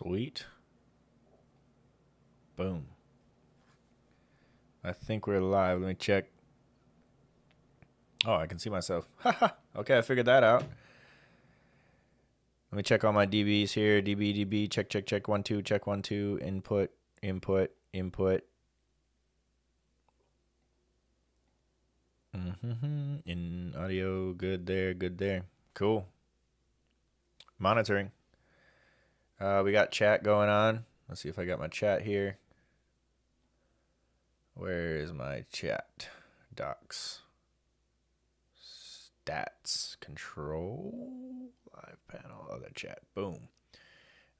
Sweet. Boom. I think we're live. Let me check. Oh, I can see myself. Okay, I figured that out. Let me check all my DBs here. DB, check, 1, 2, check, 1, 2, input. In audio, good there. Cool. Monitoring. We got chat going on. Let's see if I got my chat here. Where is my chat? Docs. Stats. Control. Live panel. Other chat. Boom.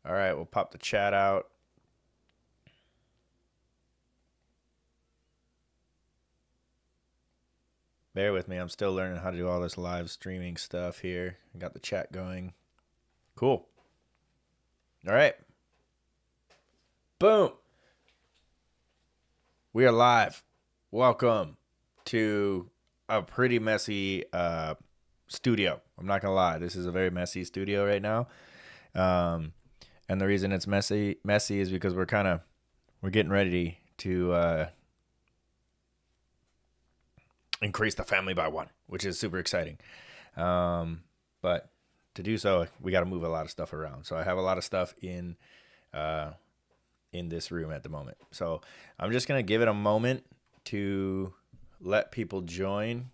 All right, we'll pop the chat out. Bear with me. I'm still learning how to do all this live streaming stuff here. I got the chat going. Cool. All right. Boom. We are live. Welcome to a pretty messy studio. I'm not going to lie. This is a very messy studio right now. And the reason it's messy is because we're getting ready to increase the family by 1, which is super exciting. But to do so, we got to move a lot of stuff around. So I have a lot of stuff in this room at the moment. So I'm just going to give it a moment to let people join,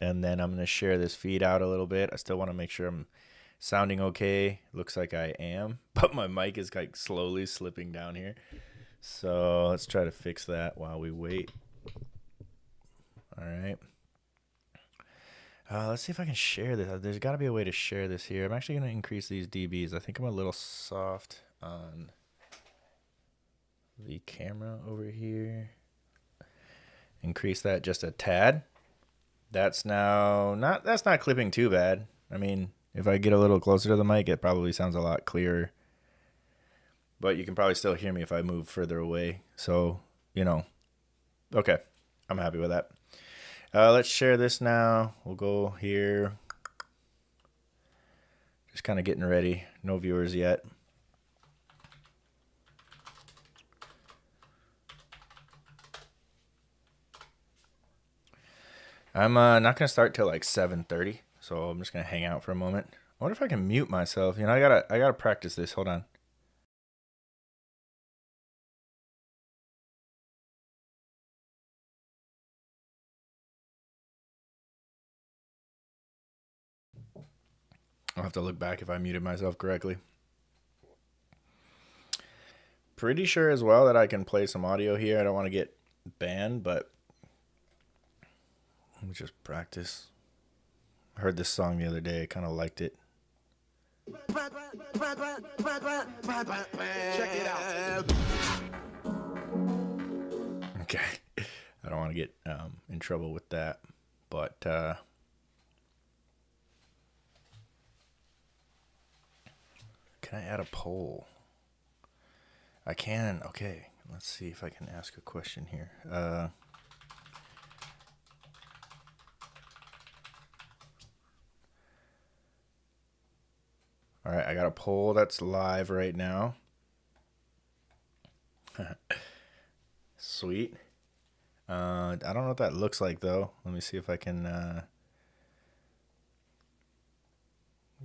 and then I'm going to share this feed out a little bit. I still want to make sure I'm sounding okay. Looks like I am, but my mic is like slowly slipping down here. So let's try to fix that while we wait. All right. Let's see if I can share this. There's got to be a way to share this here. I'm actually going to increase these dBs. I think I'm a little soft on the camera over here. Increase that just a tad. That's not clipping too bad. I mean, if I get a little closer to the mic, it probably sounds a lot clearer. But you can probably still hear me if I move further away. So, okay. I'm happy with that. Let's share this now. We'll go here. Just kind of getting ready. No viewers yet. I'm not going to start till like 7:30, so I'm just going to hang out for a moment. I wonder if I can mute myself. I gotta practice this. Hold on. I'll have to look back if I muted myself correctly. Pretty sure as well that I can play some audio here. I don't want to get banned, but let me just practice. I heard this song the other day. I kind of liked it. Check it out. Okay. I don't want to get in trouble with that, but can I add a poll? I can. Okay. Let's see if I can ask a question here. All right. I got a poll that's live right now. Sweet. I don't know what that looks like, though. Let me see if I can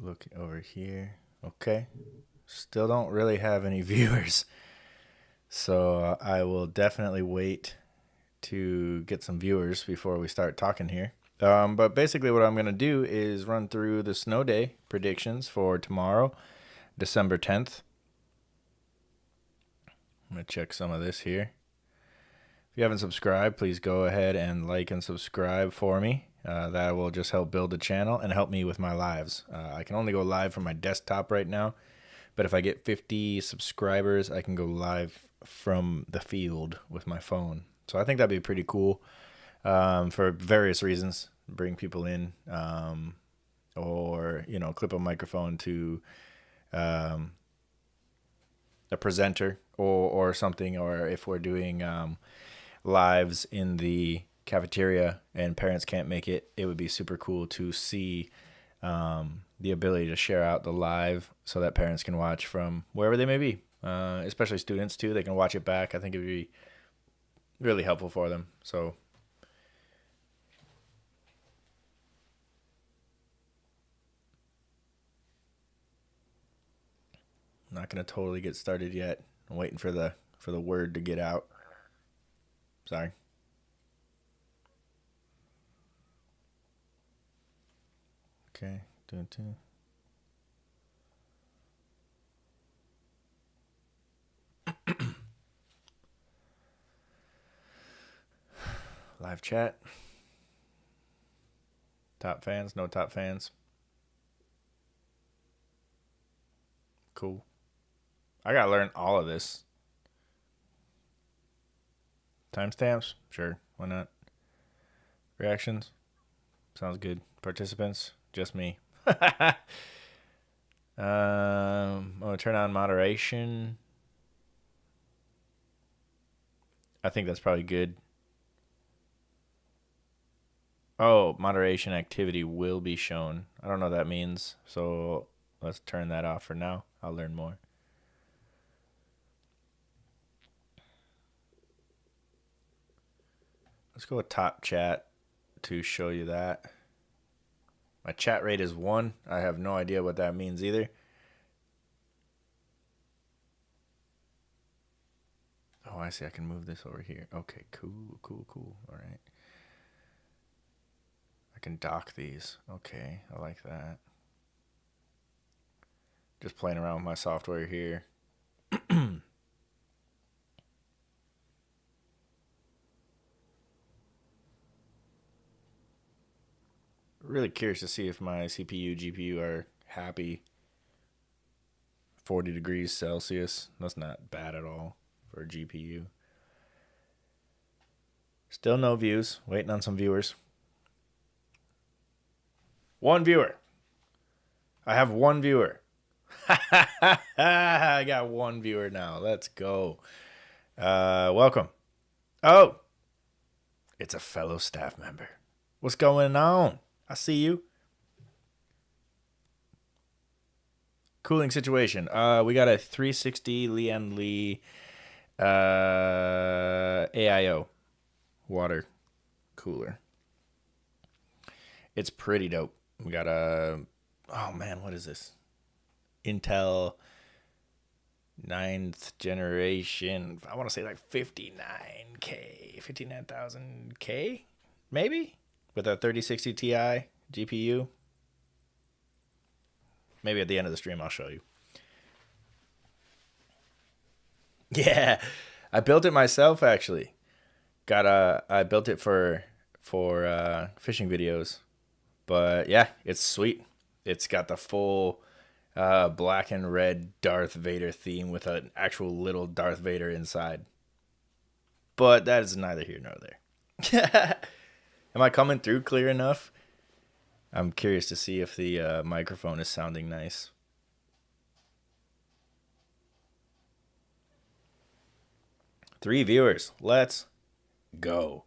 look over here. Okay. Still don't really have any viewers. So I will definitely wait to get some viewers before we start talking here. But basically what I'm going to do is run through the snow day predictions for tomorrow, December 10th. I'm going to check some of this here. If you haven't subscribed, please go ahead and like and subscribe for me. That will just help build the channel and help me with my lives. I can only go live from my desktop right now, but if I get 50 subscribers, I can go live from the field with my phone. So I think that'd be pretty cool for various reasons. Bring people in or, clip a microphone to a presenter or something, or if we're doing lives in the cafeteria and parents can't make it, it would be super cool to see the ability to share out the live so that parents can watch from wherever they may be. especially students too. They can watch it back. I think it'd be really helpful for them. So I'm not gonna totally get started yet. I'm waiting for the word to get out. Sorry. Okay, doing two. Live chat. Top fans, no top fans. Cool. I gotta learn all of this. Timestamps? Sure, why not? Reactions? Sounds good. Participants? Just me. Turn on moderation. I think that's probably good. Oh, moderation activity will be shown. I don't know what that means, so let's turn that off for now. I'll learn more. Let's go with top chat to show you that. My chat rate is 1. I have no idea what that means either. Oh, I see. I can move this over here. Okay, cool. All right. I can dock these. Okay, I like that. Just playing around with my software here. Really curious to see if my CPU, GPU are happy. 40 degrees Celsius. That's not bad at all for a GPU. Still no views. Waiting on some viewers. 1 viewer. I have 1 viewer. I got 1 viewer now. Let's go. Welcome. Oh, it's a fellow staff member. What's going on? I see you. Cooling situation. We got a 360 Lian Li AIO water cooler. It's pretty dope. We got a, oh man, what is this? Intel 9th generation. I want to say like 59,000K, maybe? With a 3060 Ti GPU. Maybe at the end of the stream I'll show you. Yeah, I built it myself actually. I built it for fishing videos. But yeah, it's sweet. It's got the full black and red Darth Vader theme with an actual little Darth Vader inside. But that is neither here nor there. Am I coming through clear enough? I'm curious to see if the microphone is sounding nice. Three viewers. Let's go.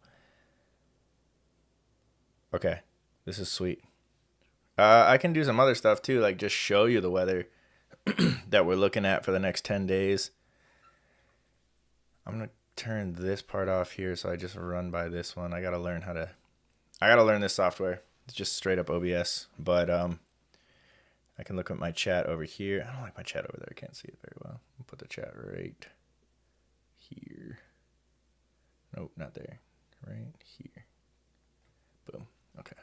Okay, this is sweet. I can do some other stuff too, like just show you the weather that we're looking at for the next 10 days. I'm going to turn this part off here so I just run by this one. I got to learn this software. It's just straight up OBS, but I can look at my chat over here. I don't like my chat over there. I can't see it very well. I'll put the chat right here. Nope, not there. Right here. Boom. Okay.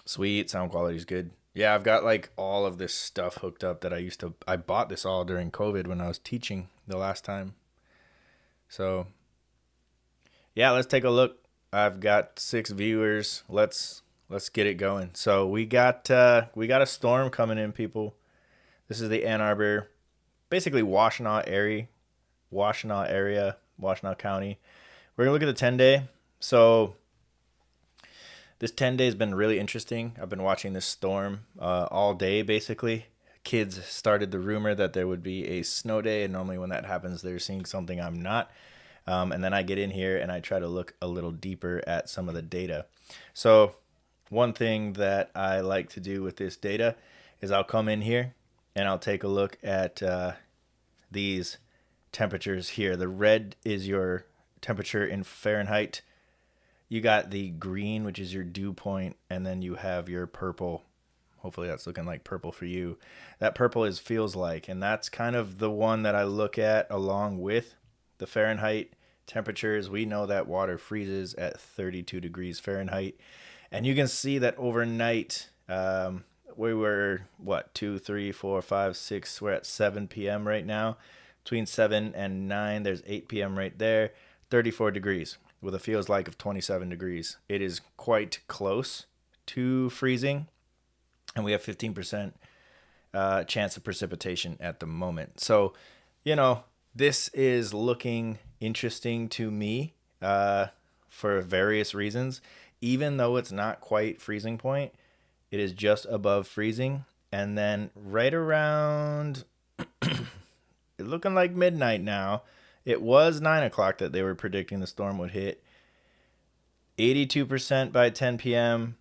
Sweet. Sound quality is good. Yeah, I've got like all of this stuff hooked up that I bought this all during COVID when I was teaching the last time. So yeah, let's take a look. I've got 6 viewers. Let's get it going. So we got a storm coming in, people. This is the Ann Arbor, basically Washtenaw area, Washtenaw County. We're gonna look at the 10-day. So this 10-day has been really interesting. I've been watching this storm all day, basically. Kids started the rumor that there would be a snow day, and normally when that happens, they're seeing something I'm not. And then I get in here and I try to look a little deeper at some of the data. So one thing that I like to do with this data is I'll come in here and I'll take a look at these temperatures here. The red is your temperature in Fahrenheit. You got the green, which is your dew point, and then you have your purple. Hopefully that's looking like purple for you. That purple is feels like, and that's kind of the one that I look at along with the Fahrenheit temperatures. We know that water freezes at 32 degrees Fahrenheit. And you can see that overnight, we were, 2, 3, 4, 5, 6, we're at 7 p.m. right now. Between 7 and 9, there's 8 p.m. right there, 34 degrees with a feels like of 27 degrees. It is quite close to freezing, and we have 15% chance of precipitation at the moment. So, this is looking interesting to me for various reasons. Even though it's not quite freezing point, it is just above freezing. And then right around, it's looking like midnight now. It was 9 o'clock that they were predicting the storm would hit. 82% by 10 p.m.,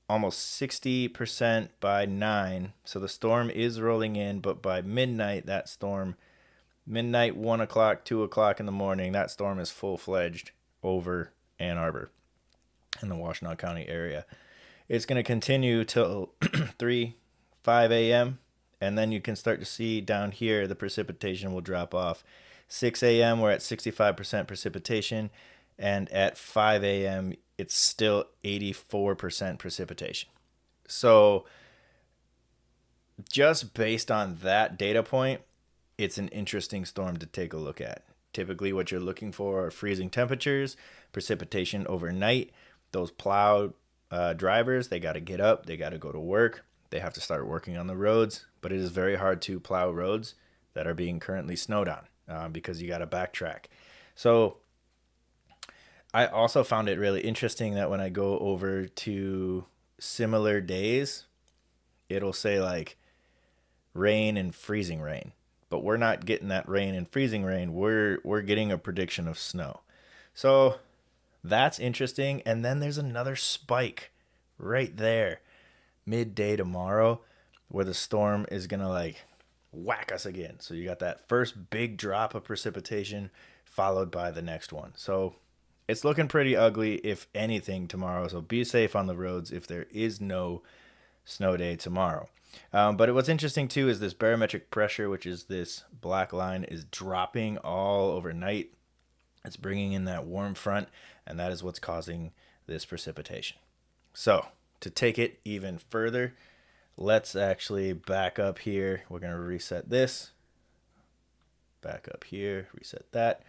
almost 60% by 9. So the storm is rolling in, but by midnight, midnight, 1 o'clock, 2 o'clock in the morning, that storm is full-fledged over Ann Arbor in the Washtenaw County area. It's going to continue till 3, 5 a.m., and then you can start to see down here the precipitation will drop off. 6 a.m., we're at 65% precipitation, and at 5 a.m., it's still 84% precipitation. So just based on that data point, it's an interesting storm to take a look at. Typically what you're looking for are freezing temperatures, precipitation overnight. Those plow drivers, they got to get up, they got to go to work, they have to start working on the roads, but it is very hard to plow roads that are being currently snowed on because you got to backtrack. So I also found it really interesting that when I go over to similar days, it'll say like rain and freezing rain, but we're not getting that rain and freezing rain. We're getting a prediction of snow. So that's interesting. And then there's another spike right there midday tomorrow where the storm is going to like whack us again. So you got that first big drop of precipitation followed by the next one. So it's looking pretty ugly, if anything, tomorrow. So be safe on the roads if there is no snow day tomorrow. But what's interesting, too, is this barometric pressure, which is this black line, is dropping all overnight. It's bringing in that warm front, and that is what's causing this precipitation. So to take it even further, let's actually back up here. We're going to reset this. Back up here, reset that.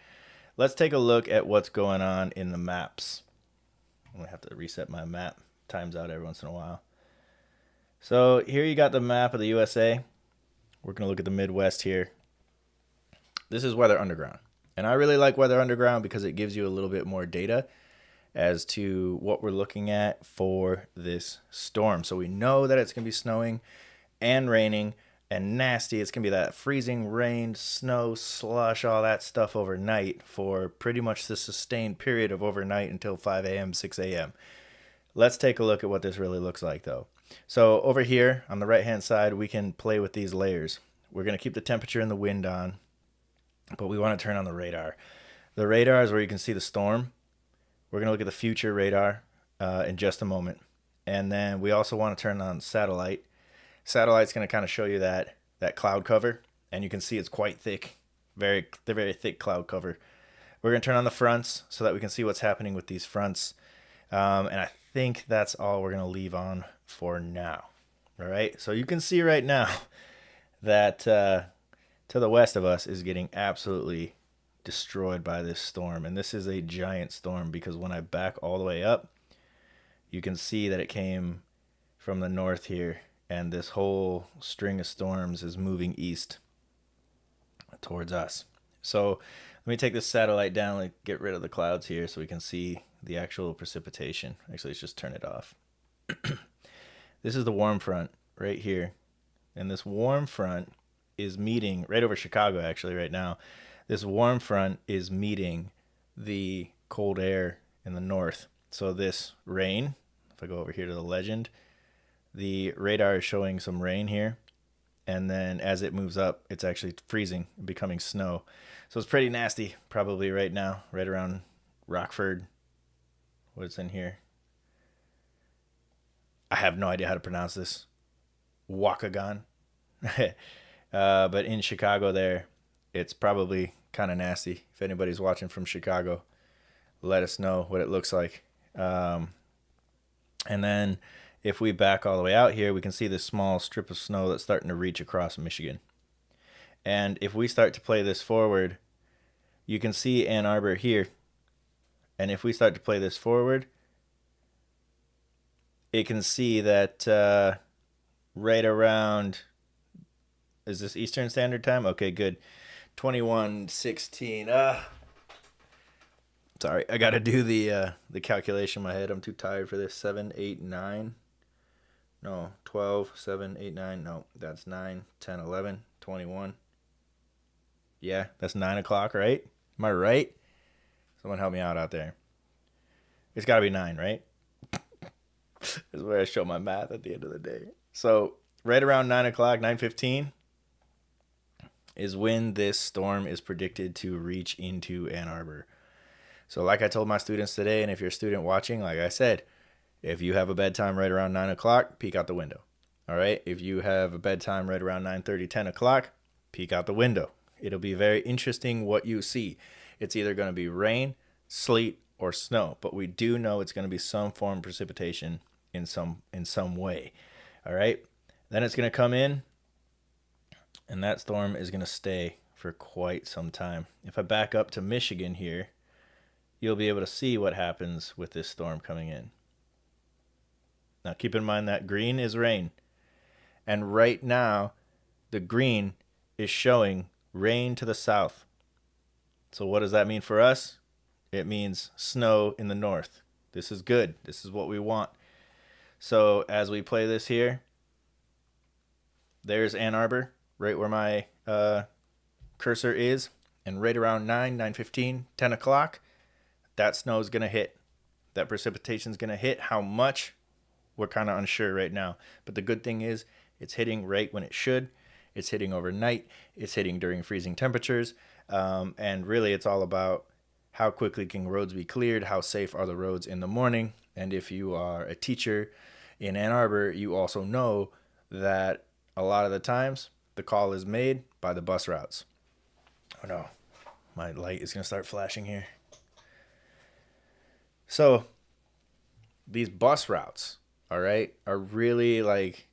Let's take a look at what's going on in the maps. I'm going to have to reset my map. Times out every once in a while. So here you got the map of the USA. We're going to look at the Midwest here. This is Weather Underground. And I really like Weather Underground because it gives you a little bit more data as to what we're looking at for this storm. So we know that it's going to be snowing and raining and nasty. It's going to be that freezing rain, snow, slush, all that stuff overnight for pretty much the sustained period of overnight until 5 a.m., 6 a.m. Let's take a look at what this really looks like, though. So over here on the right-hand side, we can play with these layers. We're going to keep the temperature and the wind on, but we want to turn on the radar. The radar is where you can see the storm. We're going to look at the future radar in just a moment. And then we also want to turn on satellite. Satellite's going to kind of show you that cloud cover, and you can see it's quite thick, very thick cloud cover. We're going to turn on the fronts so that we can see what's happening with these fronts. And I think that's all we're going to leave on for now. All right. So you can see right now that to the west of us is getting absolutely destroyed by this storm. And this is a giant storm because when I back all the way up, you can see that it came from the north here. And this whole string of storms is moving east towards us. So let me take this satellite down and get rid of the clouds here so we can see the actual precipitation. Actually, let's just turn it off. This is the warm front right here. And this warm front is meeting right over Chicago, actually, right now. This warm front is meeting the cold air in the north. So this rain, if I go over here to the legend, the radar is showing some rain here. And then as it moves up, it's actually freezing and becoming snow. So it's pretty nasty probably right now, right around Rockford. What's in here? I have no idea how to pronounce this. Waukegan. But in Chicago there, it's probably kind of nasty. If anybody's watching from Chicago, let us know what it looks like. And then if we back all the way out here, we can see this small strip of snow that's starting to reach across Michigan. And if we start to play this forward, you can see Ann Arbor here. And if we start to play this forward, it can see that right around, is this Eastern Standard Time? Okay, good. 21:16. Sorry, I got to do the calculation in my head. I'm too tired for this. 7, 8, 9. No, 12, 7, 8, 9. No, that's 9, 10, 11, 21. Yeah, that's 9 o'clock, right? Am I right? Someone help me out there. It's got to be 9, right? This is where I show my math at the end of the day. So right around 9 o'clock, 9:15 is when this storm is predicted to reach into Ann Arbor. So like I told my students today, and if you're a student watching, like I said, if you have a bedtime right around 9 o'clock, peek out the window. All right? If you have a bedtime right around 9:30, 10 o'clock, peek out the window. It'll be very interesting what you see. It's either going to be rain, sleet, or snow, but we do know it's going to be some form of precipitation in some way. All right? Then it's going to come in, and that storm is going to stay for quite some time. If I back up to Michigan here, you'll be able to see what happens with this storm coming in. Now keep in mind that green is rain. And right now, the green is showing rain to the south. So what does that mean for us? It means snow in the north. This is good. This is what we want. So as we play this here, there's Ann Arbor, right where my cursor is. And right around 9, 9:15, 10 o'clock, that snow is going to hit. That precipitation is going to hit. How much? We're kind of unsure right now. But the good thing is it's hitting right when it should. It's hitting overnight. It's hitting during freezing temperatures. And really it's all about how quickly can roads be cleared? How safe are the roads in the morning? And if you are a teacher in Ann Arbor, you also know that a lot of the times the call is made by the bus routes. Oh no, my light is going to start flashing here. So these bus routes, all right, are really like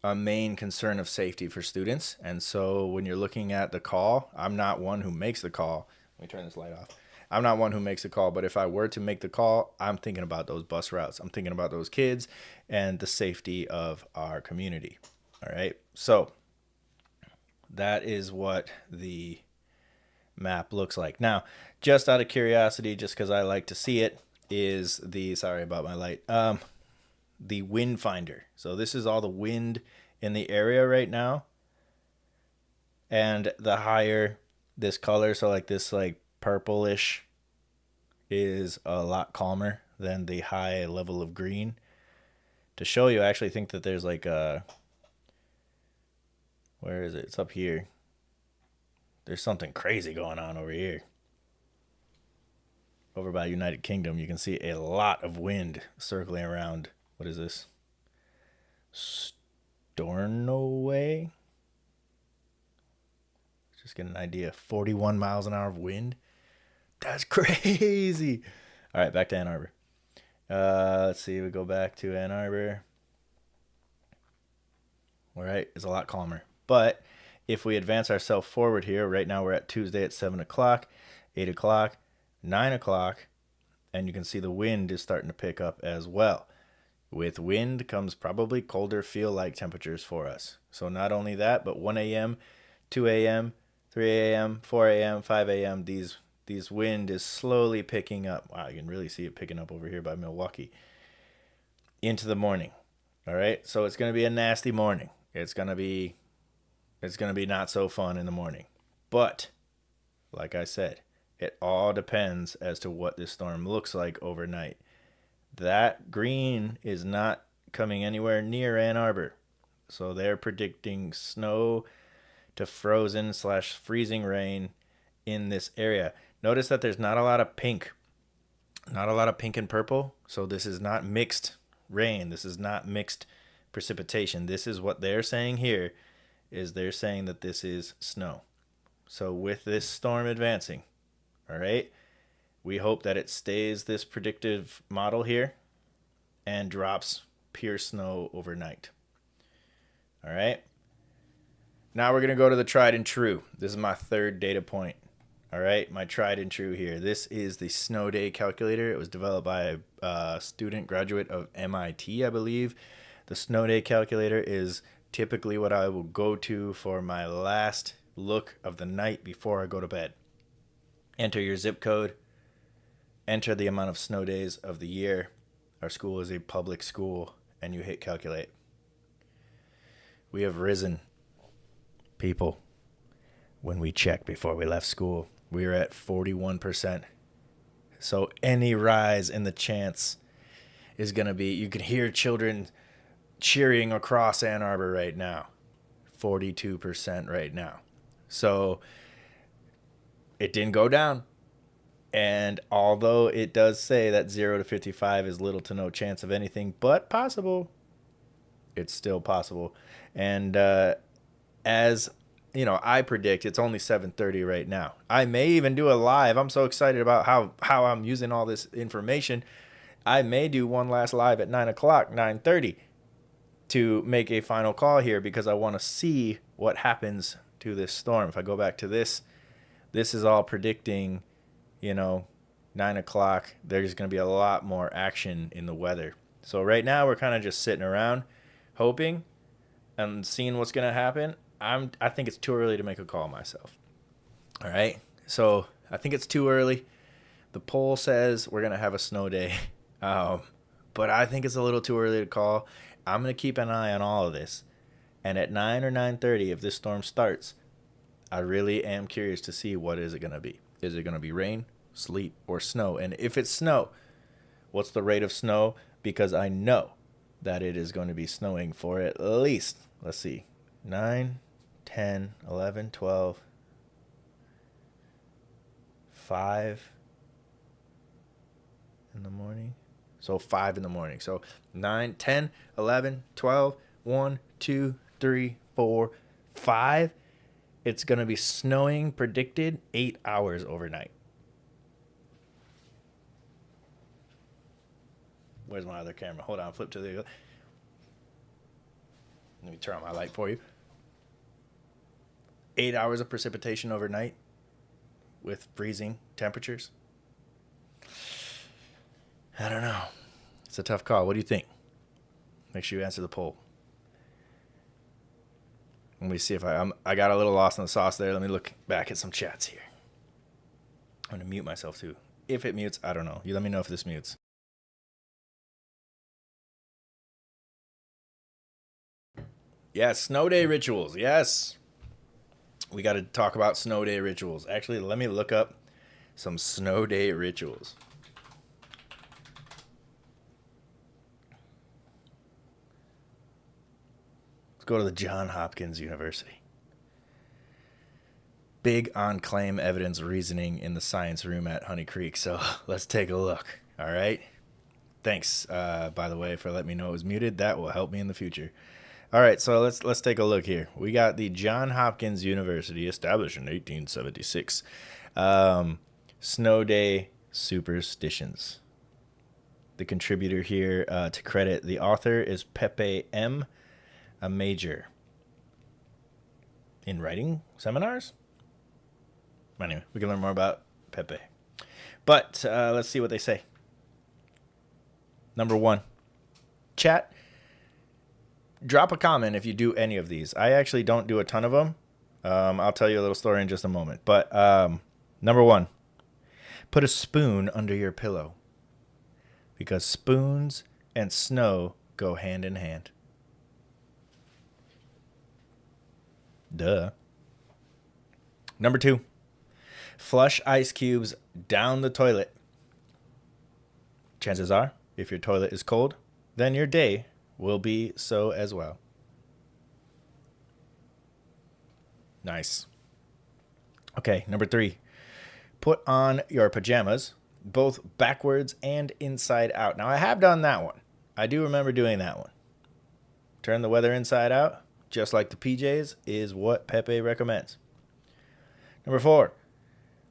a main concern of safety for students. And so when you're looking at the call, I'm not one who makes the call. Let me turn this light off. I'm not one who makes the call, but if I were to make the call, I'm thinking about those bus routes. I'm thinking about those kids and the safety of our community. All right. So that is what the map looks like. Now, just out of curiosity, just because I like to see it, is the, sorry about my light, the wind finder. So this is all the wind in the area right now. And the higher this color, so like this like purplish, is a lot calmer than the high level of green. To show you, I actually think that there's like a, where is it? It's up here. There's something crazy going on over here. Over by United Kingdom, you can see a lot of wind circling around. What is this? Stornoway? Just get an idea. 41 miles an hour of wind. That's crazy. All right, back to Ann Arbor. Let's see. We go back to Ann Arbor. All right, it's a lot calmer. But if we advance ourselves forward here, right now we're at Tuesday at 7 o'clock, 8 o'clock, 9 o'clock, and you can see the wind is starting to pick up as well. With wind comes probably colder feel-like temperatures for us. So not only that, but 1 a.m., 2 a.m., 3 a.m., 4 a.m., 5 a.m., these wind is slowly picking up. Wow, you can really see it picking up over here by Milwaukee. Into the morning. All right, so it's going to be a nasty morning. It's going to be not so fun in the morning. But, like I said, it all depends as to what this storm looks like overnight. That green is not coming anywhere near Ann Arbor. So they're predicting snow to frozen / freezing rain in this area. Notice that there's not a lot of pink. Not a lot of pink and purple. So this is not mixed rain. This is not mixed precipitation. This is what they're saying here, is they're saying that this is snow. So with this storm advancing, all right, we hope that it stays this predictive model here and drops pure snow overnight. All right. Now we're going to go to the tried and true. This is my third data point. All right, my tried and true here. This is the snow day calculator. It was developed by a student graduate of MIT, I believe. The snow day calculator is typically what I will go to for my last look of the night before I go to bed. Enter your zip code. Enter the amount of snow days of the year. Our school is a public school, and you hit calculate. We have risen, people. When we checked before we left school, we were at 41%. So any rise in the chance is going to be, you can hear children cheering across Ann Arbor right now. 42% right now. So it didn't go down. And although it does say that 0 to 55 is little to no chance of anything but possible, it's still possible. And as you know, I predict it's only 7:30 right now. I may even do a live. I'm so excited about how I'm using all this information. I may do one last live at 9 o'clock, 9:30, to make a final call here, because I want to see what happens to this storm. If I go back to this is all predicting, 9 o'clock. There's going to be a lot more action in the weather. So right now we're kind of just sitting around hoping and seeing what's going to happen. I think it's too early to make a call myself. All right. So I think it's too early. The poll says we're going to have a snow day. But I think it's a little too early to call. I'm going to keep an eye on all of this. And at 9 or 9:30, if this storm starts, I really am curious to see what is it going to be. Is it going to be rain, sleet, or snow? And if it's snow, what's the rate of snow? Because I know that it is going to be snowing for at least, let's see, 9, 10, 11, 12, 5 in the morning. So 5 in the morning. So 9, 10, 11, 12, 1, 2, 3, 4, 5. It's going to be snowing predicted 8 hours overnight. Where's my other camera? Hold on, flip to the other. Let me turn on my light for you. 8 hours of precipitation overnight with freezing temperatures. I don't know. It's a tough call. What do you think? Make sure you answer the poll. Let me see if I got a little lost in the sauce there. Let me look back at some chats here. I'm going to mute myself too. If it mutes, I don't know. You let me know if this mutes. Yes, snow day rituals. Yes. We got to talk about snow day rituals. Actually, let me look up some snow day rituals. Let's go to the Johns Hopkins University. Big on claim evidence reasoning in the science room at Honey Creek. So let's take a look. All right. Thanks, by the way, for letting me know it was muted. That will help me in the future. All right, so let's take a look here. We got the Johns Hopkins University, established in 1876. Snow day superstitions. The contributor here to credit the author is Pepe M., a major in writing seminars. Anyway, we can learn more about Pepe. But let's see what they say. Number 1, chat. Drop a comment if you do any of these. I actually don't do a ton of them. I'll tell you a little story in just a moment. But number 1, put a spoon under your pillow, because spoons and snow go hand in hand. Duh. Number 2, flush ice cubes down the toilet. Chances are, if your toilet is cold, then your day will be so as well. Nice. Okay, number 3. Put on your pajamas, both backwards and inside out. Now, I have done that one. I do remember doing that one. Turn the weather inside out, just like the PJs, is what Pepe recommends. Number 4.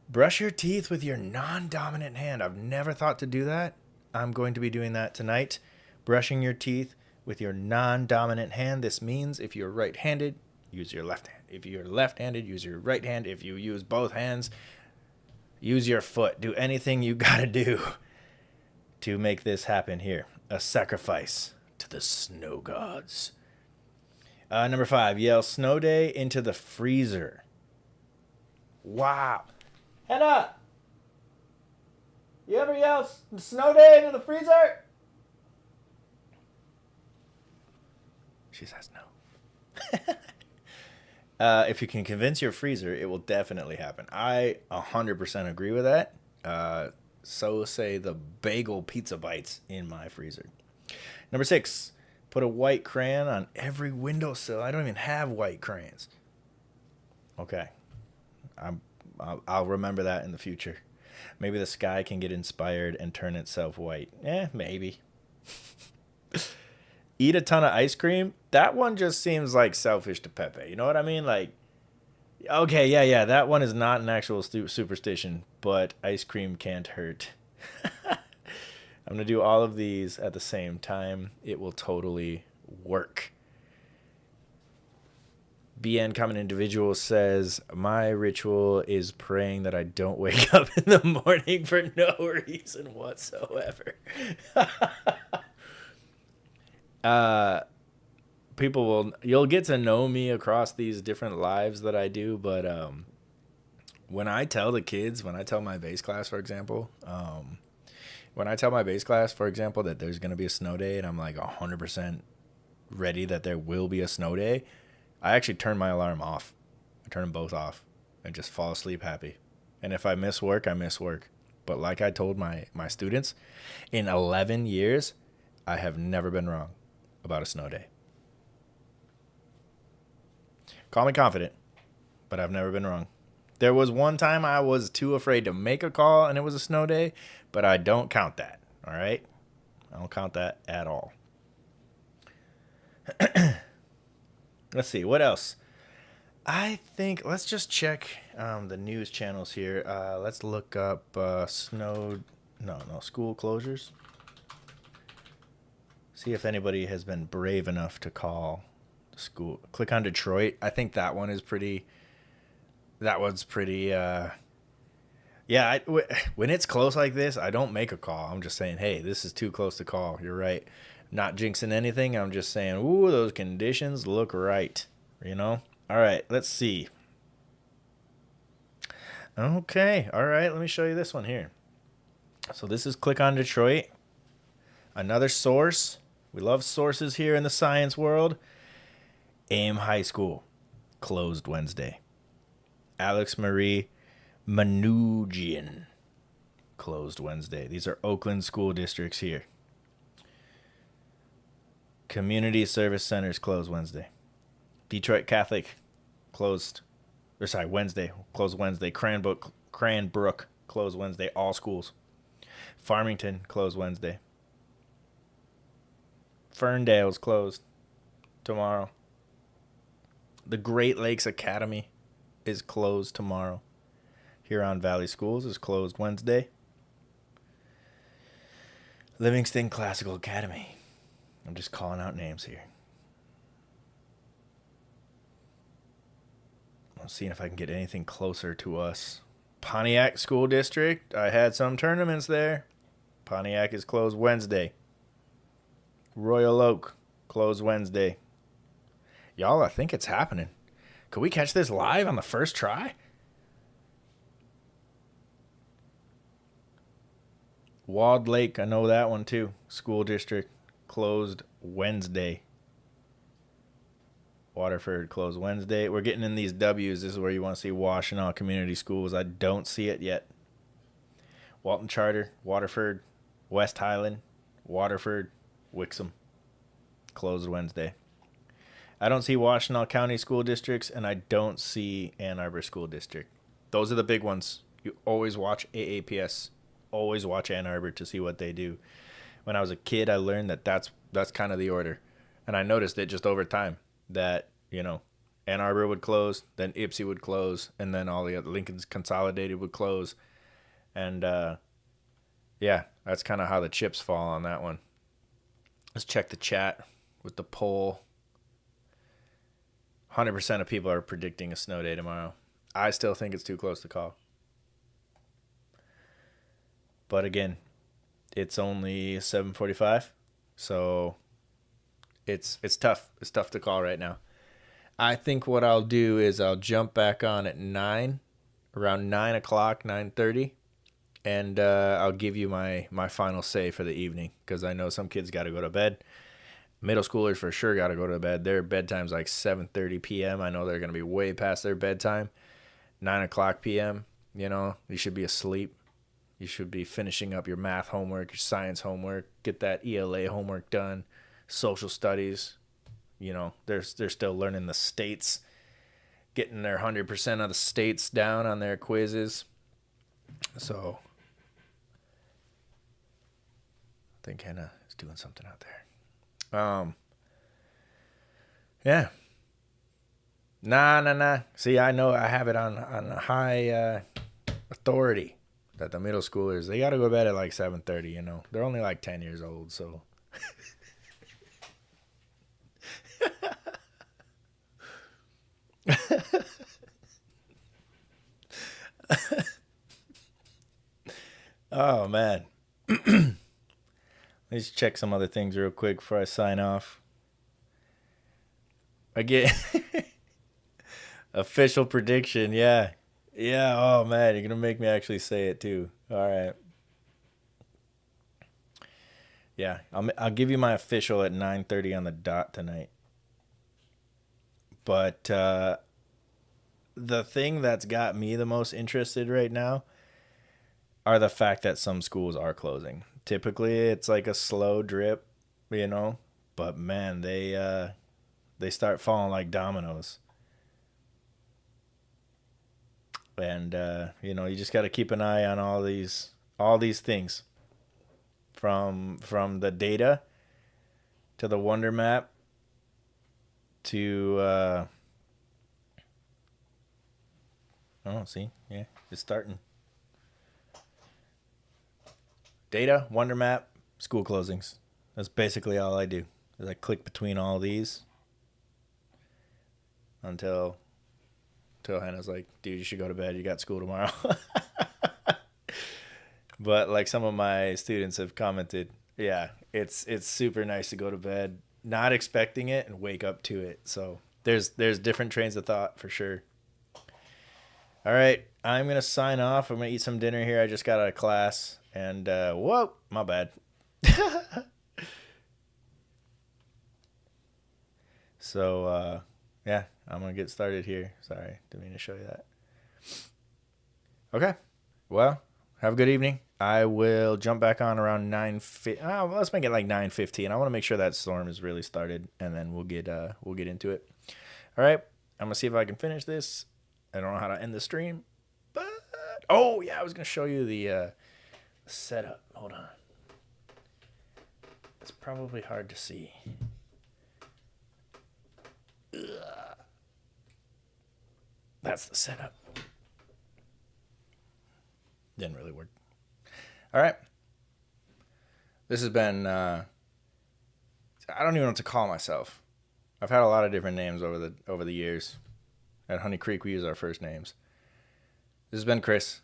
Brush your teeth with your non-dominant hand. I've never thought to do that. I'm going to be doing that tonight. Brushing your teeth with your non-dominant hand. This means if you're right-handed, use your left hand. If you're left-handed, use your right hand. If you use both hands, use your foot. Do anything you gotta do to make this happen here. A sacrifice to the snow gods. Number 5, yell snow day into the freezer. Wow. Henna! You ever yell snow day into the freezer? She says no. If you can convince your freezer, it will definitely happen. I 100% agree with that. So say the bagel pizza bites in my freezer. Number 6, put a white crayon on every windowsill. I don't even have white crayons. Okay. I'll remember that in the future. Maybe the sky can get inspired and turn itself white. Maybe. Eat a ton of ice cream. That one just seems like selfish to Pepe. You know what I mean? Like, okay, yeah. That one is not an actual superstition, but ice cream can't hurt. I'm going to do all of these at the same time. It will totally work. BN Common Individual says, my ritual is praying that I don't wake up in the morning for no reason whatsoever. You'll get to know me across these different lives that I do, but when I tell my bass class, for example, that there's going to be a snow day and I'm like 100% ready that there will be a snow day, I actually turn my alarm off. I turn them both off and just fall asleep happy. And if I miss work, I miss work. But like I told my students, in 11 years, I have never been wrong about a snow day. Call me confident, but I've never been wrong. There was one time I was too afraid to make a call and it was a snow day, but I don't count that, all right? I don't count that at all. Let's see, what else? I think, let's just check the news channels here. Let's look up school closures. See if anybody has been brave enough to call the school. Click on Detroit. I think that one is pretty, yeah, when it's close like this, I don't make a call. I'm just saying, hey, this is too close to call. You're right. Not jinxing anything. I'm just saying, ooh, those conditions look right. You know? All right, let's see. Okay, all right, let me show you this one here. So this is Click on Detroit. Another source. We love sources here in the science world. AIM High School closed Wednesday. Alex Marie Manoogian closed Wednesday. These are Oakland school districts here. Community Service Centers closed Wednesday. Detroit Catholic Wednesday. Closed Wednesday. Cranbrook closed Wednesday. All schools. Farmington closed Wednesday. Ferndale's closed tomorrow. The Great Lakes Academy is closed tomorrow. Huron Valley Schools is closed Wednesday. Livingston Classical Academy. I'm just calling out names here. I'm seeing if I can get anything closer to us. Pontiac School District. I had some tournaments there. Pontiac is closed Wednesday. Royal Oak closed Wednesday. Y'all, I think it's happening. Could we catch this live on the first try? Walled Lake, I know that one too. School district closed Wednesday. Waterford closed Wednesday. We're getting in these W's. This is where you want to see Washtenaw Community Schools. I don't see it yet. Walton Charter, Waterford, West Highland, Waterford, Wixom. closed Wednesday. I don't see Washtenaw County school districts, and I don't see Ann Arbor school district. Those are the big ones. You always watch AAPS. Always watch Ann Arbor to see what they do. When I was a kid, I learned that that's kind of the order. And I noticed it just over time that, Ann Arbor would close, then Ypsi would close, and then all the other Lincoln's Consolidated would close. And, yeah, that's kind of how the chips fall on that one. Let's check the chat with the poll. 100% of people are predicting a snow day tomorrow. I still think it's too close to call. But again, it's only 7:45, so it's tough. It's tough to call right now. I think what I'll do is I'll jump back on at 9, around 9 o'clock, 9:30, and I'll give you my final say for the evening, because I know some kids got to go to bed. Middle schoolers for sure got to go to bed. Their bedtime's like 7:30 p.m. I know they're going to be way past their bedtime. 9 o'clock p.m., you should be asleep. You should be finishing up your math homework, your science homework, get that ELA homework done, social studies. They're still learning the states, getting their 100% of the states down on their quizzes. So I think Hannah is doing something out there. Yeah. Nah. See, I know I have it on high authority that the middle schoolers, they got to go to bed at like 7:30, They're only like 10 years old, so. Oh, man. Let's check some other things real quick before I sign off. Again, official prediction, yeah. Yeah, oh, man, you're going to make me actually say it, too. All right. Yeah, I'll give you my official at 9:30 on the dot tonight. But the thing that's got me the most interested right now are the fact that some schools are closing. Typically, it's like a slow drip, but man, they start falling like dominoes. And you just got to keep an eye on all these things, from the data to the Wonder Map to it's starting. Data, Wonder Map, school closings. That's basically all I do. Is I click between all these until Hannah's like, dude, you should go to bed. You got school tomorrow. But like some of my students have commented, yeah, it's super nice to go to bed, not expecting it, and wake up to it. So there's different trains of thought for sure. All right, I'm going to sign off. I'm going to eat some dinner here. I just got out of class. And, whoa, my bad. So, yeah, I'm going to get started here. Sorry, didn't mean to show you that. Okay, well, have a good evening. I will jump back on around 9:50. Let's make it like 9:15. I want to make sure that storm is really started, and then we'll get into it. All right, I'm going to see if I can finish this. I don't know how to end the stream, but, oh, yeah, I was going to show you the setup. Hold on. It's probably hard to see. Ugh. That's the setup. Didn't really work. All right. This has been, I don't even know what to call myself. I've had a lot of different names over the years. At Honey Creek, we use our first names. This has been Chris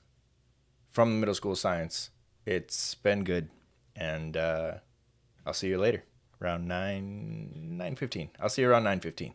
from Middle School Science. It's been good, and I'll see you later around 9:15. I'll see you around 9:15.